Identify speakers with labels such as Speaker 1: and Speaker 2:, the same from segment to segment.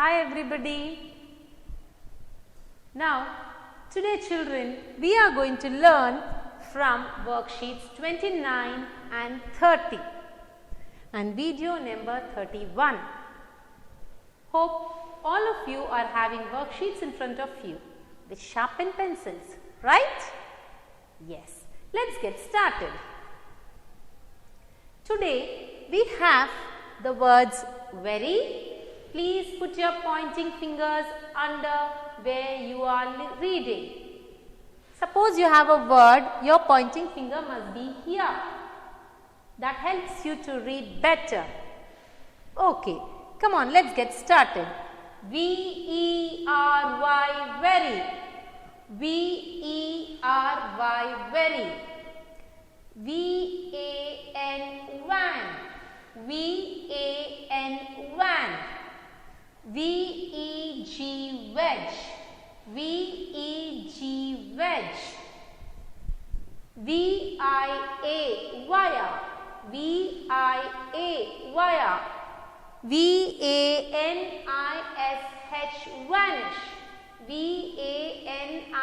Speaker 1: Hi everybody. Now today children we are going to learn from worksheets 29 and 30 and video number 31. Hope all of you are having worksheets in front of you with sharpened pencils, right? Yes. Let's get started. Today we have the words very. Please put your pointing fingers under where you are reading. Suppose you have a word, your pointing finger must be here. That helps you to read better. Okay, come on, let's get started. V-E-R-Y, very. V-E-R-Y, very. V-A-N, van. V-A-N, van. V-E-G, wedge. V-E-G, wedge. V-I-A, wire. V-I-A, wire. V-A-N-I-S-H, vanish. V-A-N-I-S-H,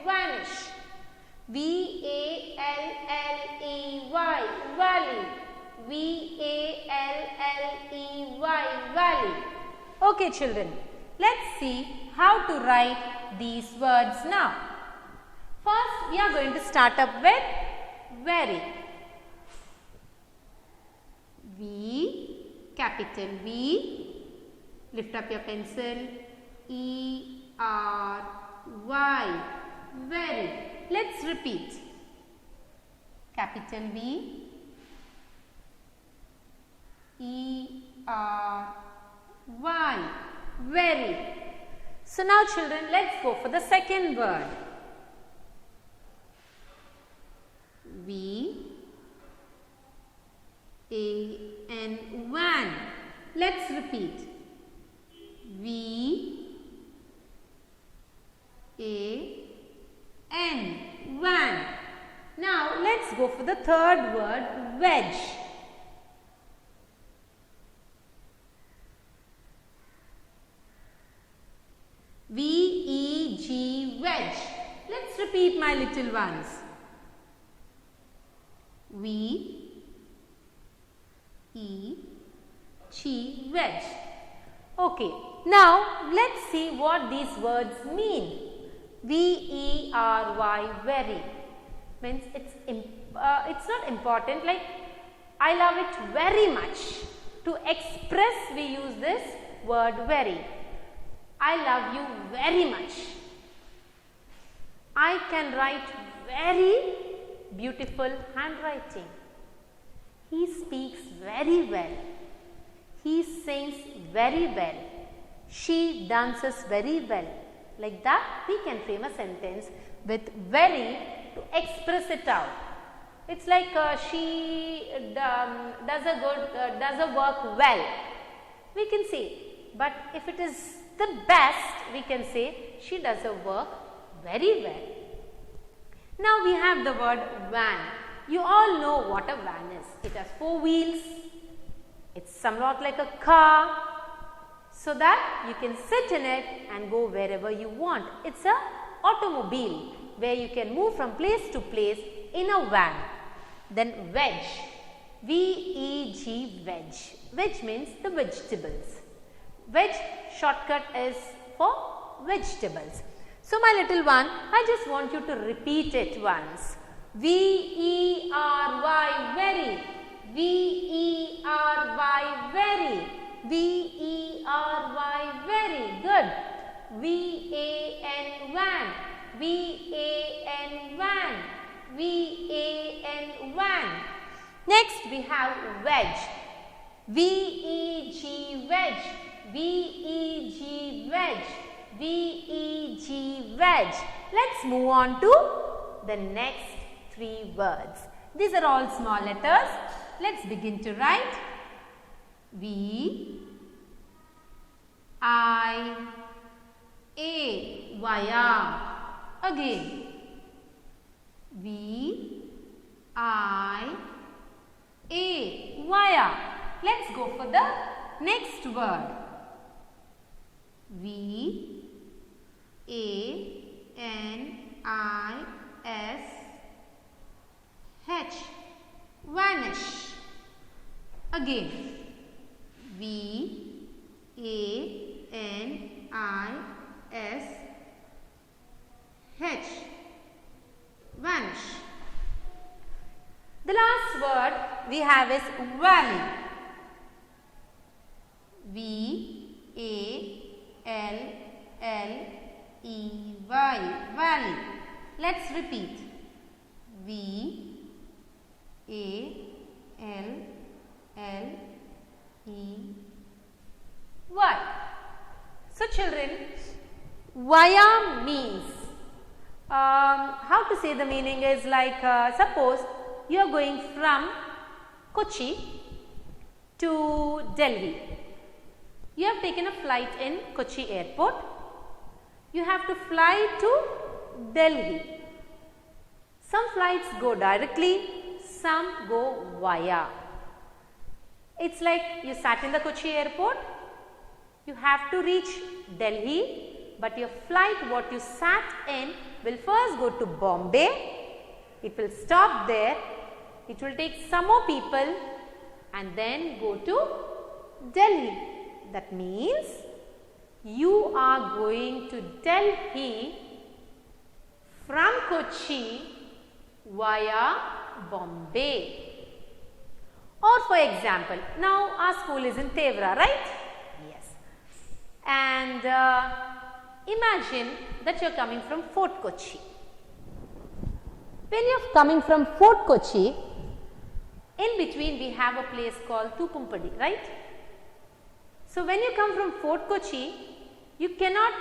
Speaker 1: vanish. V-A-L-L-E-Y, valley. V-A-L-L-E-Y, valley. Okay children, let's see how to write these words now. First, we are going to start up with very. V, capital V, lift up your pencil, E-R-Y, very. Let's repeat. Capital V, E-R-Y, very. So now children, let's go for the second word. V-A-N, van. Let's repeat. V-A-N, van. Now let's go for the third word, wedge. V-E-G, wedge. Let's repeat, my little ones. V-E-G, wedge. Okay, now let's see what these words mean. V-E-R-Y, very. Means it's not important, like I love it very much. To express, we use this word very. I love you very much. I can write very beautiful handwriting. He speaks very well. He sings very well. She dances very well. Like that, we can frame a sentence with very to express it out. It's like she does a work well. We can say, but if it is the best, we can say she does her work very well. Now we have the word van. You all know what a van is. It has 4 wheels. It's somewhat like a car, so that you can sit in it and go wherever you want. It's a automobile where you can move from place to place in a van. Then wedge. V-E-G, wedge. Wedge means the vegetables. Wedge shortcut is for vegetables. So my little one, I just want you to repeat it once. V-E-R-Y, very. V-E-R-Y, very. V-E-R-Y, very. Good. V-A-N, van. V-A-N, van. V-A-N, van. Next we have wedge. V-E-G, wedge. V-E-G, wedge. V-E-G, wedge. Let's move on to the next 3 words. These are all small letters. Let's begin to write. V-I-A, via. Again. V-I-A, via. Let's go for the next word. V A N I S H, vanish. Again, V A N I S H, vanish. The last word we have is valley. V A L L E Y, valley. Let's repeat. V A L L E Y. So children, via means, how to say the meaning is like, suppose you are going from Kochi to Delhi. You have taken a flight in Kochi airport. You have to fly to Delhi. Some flights go directly, some go via. It's like you sat in the Kochi airport, you have to reach Delhi, but your flight what you sat in will first go to Bombay, it will stop there, it will take some more people and then go to Delhi. That means you are going to Delhi from Kochi via Bombay. Or for example, now our school is in Tevra, right? Yes. And imagine that you are coming from Fort Kochi. When you are coming from Fort Kochi, in between we have a place called Tupumpadi, right? So when you come from Fort Kochi, you cannot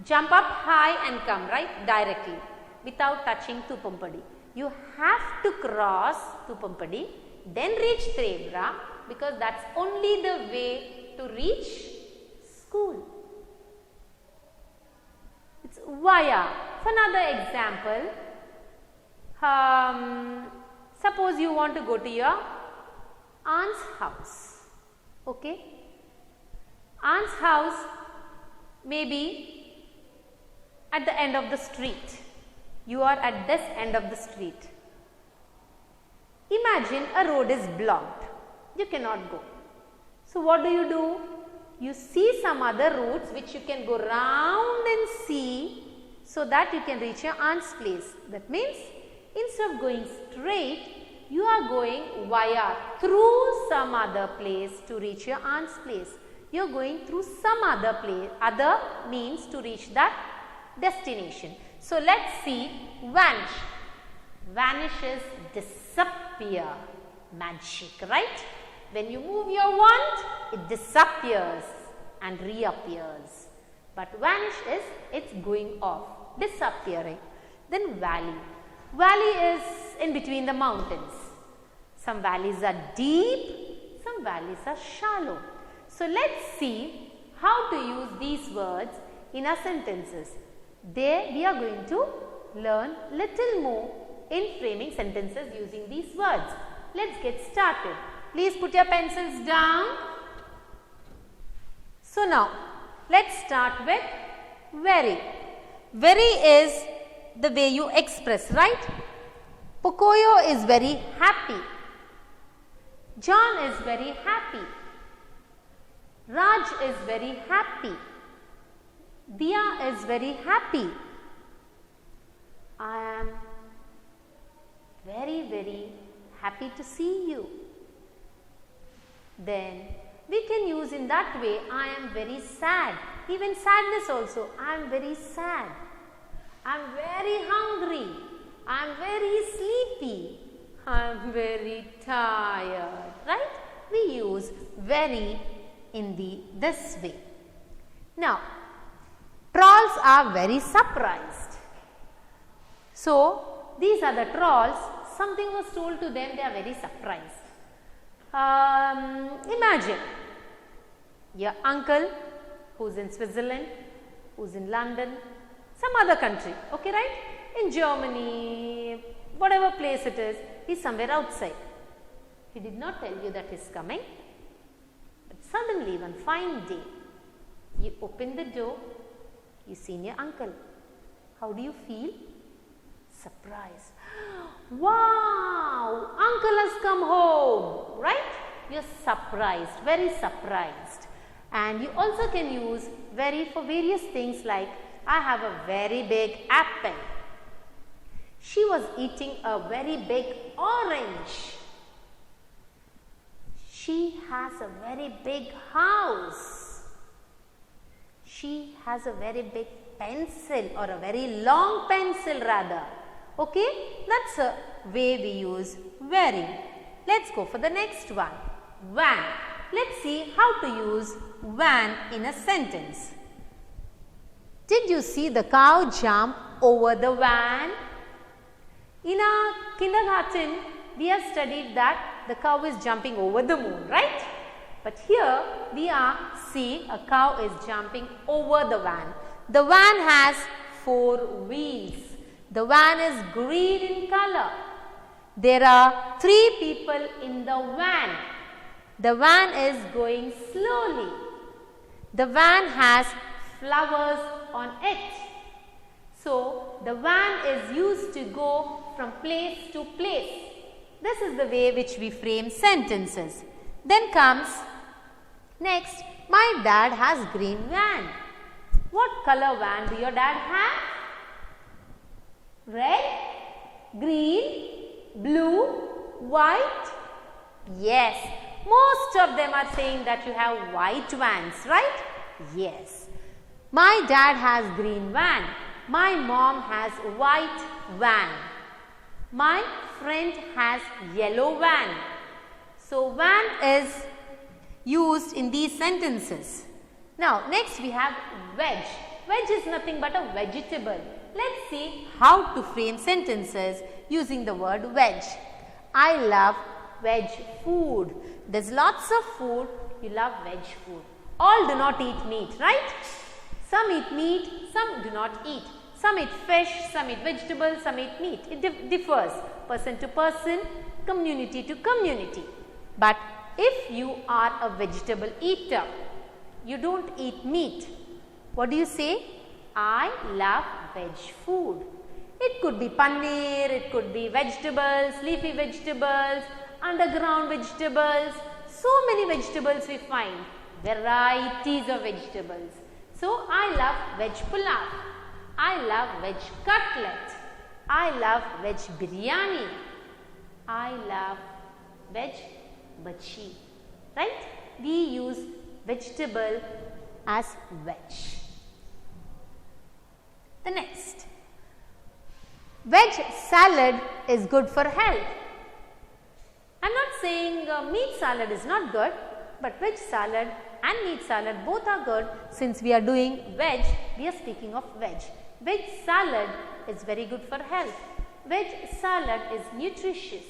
Speaker 1: jump up high and come, right, directly without touching Tupumpadi. You have to cross Tupumpadi, then reach Tevra, because that's only the way to reach school. It's via. For another example, suppose you want to go to your aunt's house, okay? Aunt's house may be at the end of the street. You are at this end of the street. Imagine a road is blocked. You cannot go. So what do? You see some other routes which you can go round and see so that you can reach your aunt's place. That means instead of going straight, you are going via through some other place to reach your aunt's place. You are going through some other place, other means to reach that destination. So let's see vanish. Vanish is disappear, magic, right? When you move your wand, it disappears and reappears. But vanish is it's going off, disappearing. Then valley. Valley is in between the mountains. Some valleys are deep, some valleys are shallow. So let's see how to use these words in our sentences. There we are going to learn little more in framing sentences using these words. Let's get started. Please put your pencils down. So now let's start with very. Very is the way you express, right? Pocoyo is very happy. John is very happy. Raj is very happy. Diya is very happy. I am very, very happy to see you. Then we can use in that way, I am very sad. Even sadness also, I am very sad. I am very hungry. I am very sleepy. I am very tired. Right? We use very in this way. Now, trolls are very surprised. So, these are the trolls. Something was told to them, they are very surprised. Imagine your uncle who's in Switzerland, who's in London, some other country, okay, right? In Germany, whatever place it is, he's somewhere outside. He did not tell you that he's coming. But suddenly, one fine day, You open the door, you see your uncle. How do you feel? Surprise. Wow, uncle has come home, right? You're surprised, very surprised. And you also can use very for various things like, I have a very big apple. She was eating a very big orange. She has a very big house. She has a very big pencil, or a very long pencil rather. Okay, that's a way we use very. Let's go for the next one. Van. Let's see how to use van in a sentence. Did you see the cow jump over the van? In our kindergarten, we have studied that the cow is jumping over the moon, right? But here we are seeing a cow is jumping over the van. The van has 4 wheels. The van is green in color. There are 3 people in the van. The van is going slowly. The van has flowers on it. So, the van is used to go from place to place. This is the way which we frame sentences. Then comes next, my dad has green van. What color van do your dad have? Red, green, blue, white? Yes, most of them are saying that you have white vans, right? Yes. My dad has green van. My mom has white van. My friend has yellow van. So, van is used in these sentences. Now, next we have veg. Veg is nothing but a vegetable. Let's see how to frame sentences using the word veg. I love veg food. There's lots of food. You love veg food. All do not eat meat, right? Some eat meat, some do not eat. Some eat fish, some eat vegetables, some eat meat. It differs person to person, community to community. But if you are a vegetable eater, you don't eat meat, what do you say? I love veg food. It could be paneer, it could be vegetables, leafy vegetables, underground vegetables. So many vegetables we find, varieties of vegetables. So, I love veg pulao, I love veg cutlet, I love veg biryani, I love veg bhaji, right? We use vegetable as veg. The next, veg salad is good for health. I am not saying meat salad is not good, but veg salad and meat salad both are good. Since we are doing veg, we are speaking of veg. Veg salad is very good for health. Veg salad is nutritious.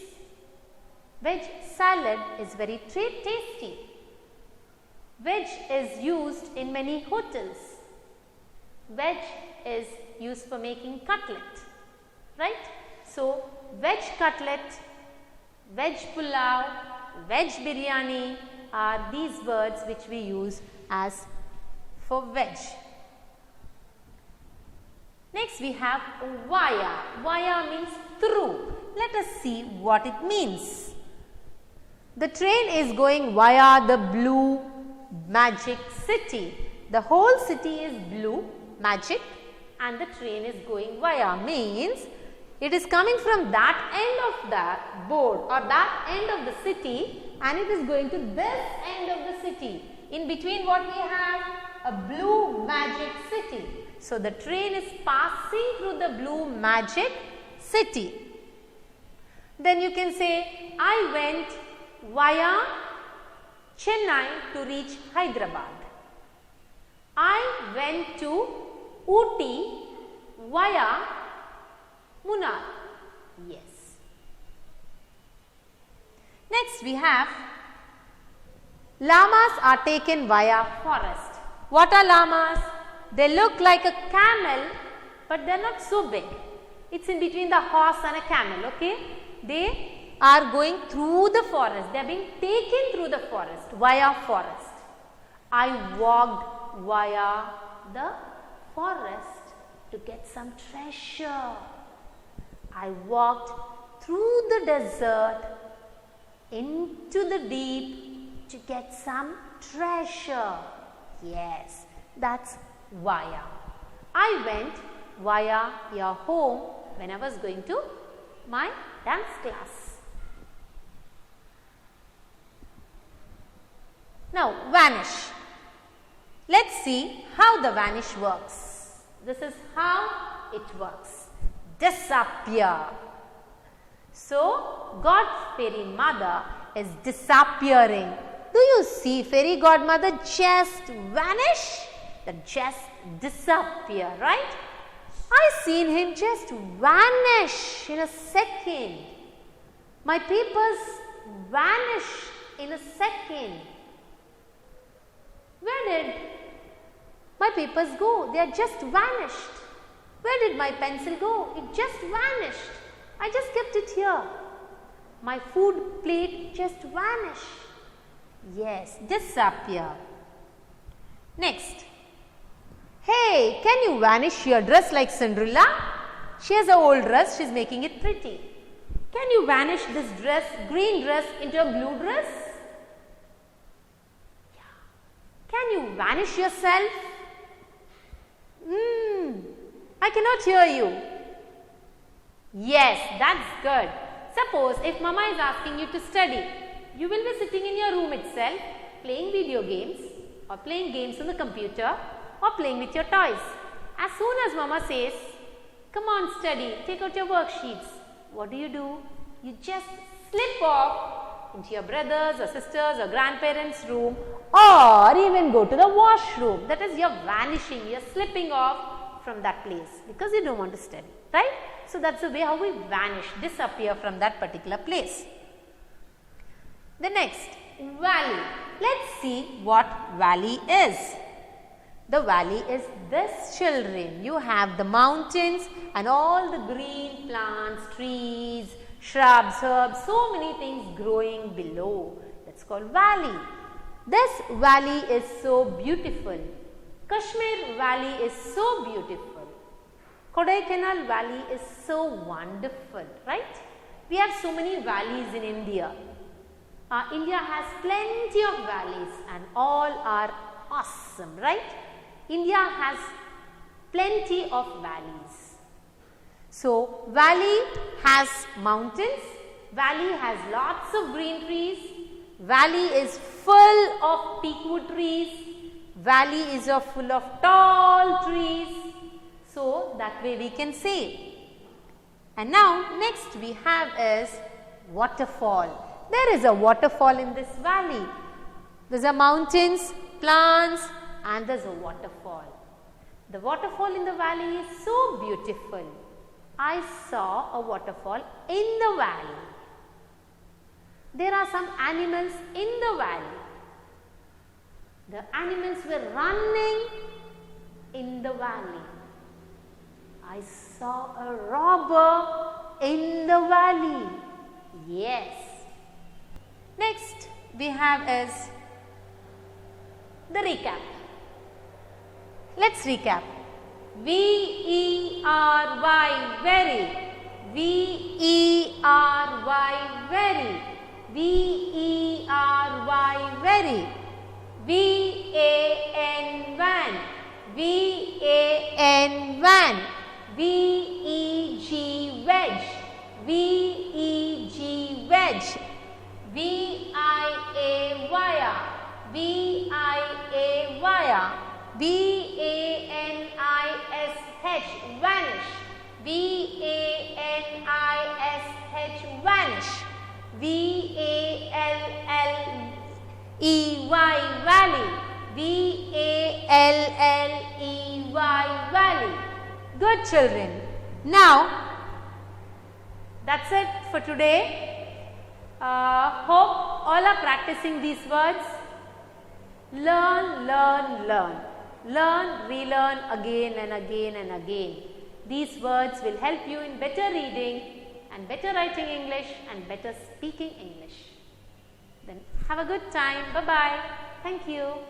Speaker 1: Veg salad is very tasty. Veg is used in many hotels. Veg is used for making cutlet, right? So, veg cutlet, veg pulao, veg biryani are these words which we use as for veg. Next we have via. Via means through. Let us see what it means. The train is going via the blue magic city. The whole city is blue, magic, and the train is going via means it is coming from that end of the board or that end of the city and it is going to this end of the city. In between what we have? A blue magic city. So, the train is passing through the blue magic city. Then you can say, I went via Chennai to reach Hyderabad. I went to Ooty via Munnar. Yes. Next we have llamas are taken via forest. What are llamas? They look like a camel, but they are not so big. It's in between the horse and a camel, okay? They are going through the forest. They are being taken through the forest, via forest. I walked via the forest to get some treasure. I walked through the desert into the deep to get some treasure. Yes, that's via. I went via your home when I was going to my dance class. Now, vanish. Let's see how the vanish works. This is how it works. Disappear. So, God's fairy mother is disappearing. Do you see fairy godmother just vanish? That just disappear, right? I seen him just vanish in a second. My papers vanish in a second. Where did my papers go? They are just vanished. Where did my pencil go? It just vanished. I just kept it here. My food plate just vanished. Yes, disappear. Next. Hey, can you vanish your dress like Cinderella? She has an old dress, she is making it pretty. Can you vanish this dress, green dress, into a blue dress? Yeah. Can you vanish yourself? I cannot hear you. Yes, that's good. Suppose if Mama is asking you to study, you will be sitting in your room itself, playing video games or playing games on the computer or playing with your toys. As soon as Mama says, come on study, take out your worksheets, what do? You just slip off into your brothers or sisters or grandparents' room or even go to the washroom. That is, you're vanishing, you're slipping off from that place because you don't want to study, right? So that's the way how we vanish, disappear from that particular place. The next, valley. Let's see what valley is. The valley is this, children. You have the mountains and all the green plants, trees, shrubs, herbs, so many things growing below. That's called valley. This valley is so beautiful. Kashmir valley is so beautiful. Kodaikanal valley is so wonderful, right? We have so many valleys in India. India has plenty of valleys and all are awesome, right? India has plenty of valleys. So, valley has mountains, valley has lots of green trees, valley is full of teakwood trees, valley is full of tall trees. So, that way we can say. And now, next we have is waterfall. There is a waterfall in this valley. There are mountains, plants, and there is a waterfall. The waterfall in the valley is so beautiful. I saw a waterfall in the valley. There are some animals in the valley. The animals were running in the valley. I saw a robber in the valley. Yes. Next we have is the recap. Let's recap. V-E-R-Y, very. V-E-R-Y, very. V-E-R-Y, very. V-A-N, van. V-A-N, van. V-E-G, wedge. V-E-G, wedge. V-I-A, wire. V-I-A, wire. V-A-N-I-S-H, vanish. V-A-N-I-S-H, vanish. V-A-L-L-E-Y, valley. V-A-L-L-E-Y, valley. Good, children. Now, that's it for today. Hope all are practicing these words. Learn, learn, learn. Learn, relearn again and again and again. These words will help you in better reading and better writing English and better speaking English. Then have a good time. Bye-bye. Thank you.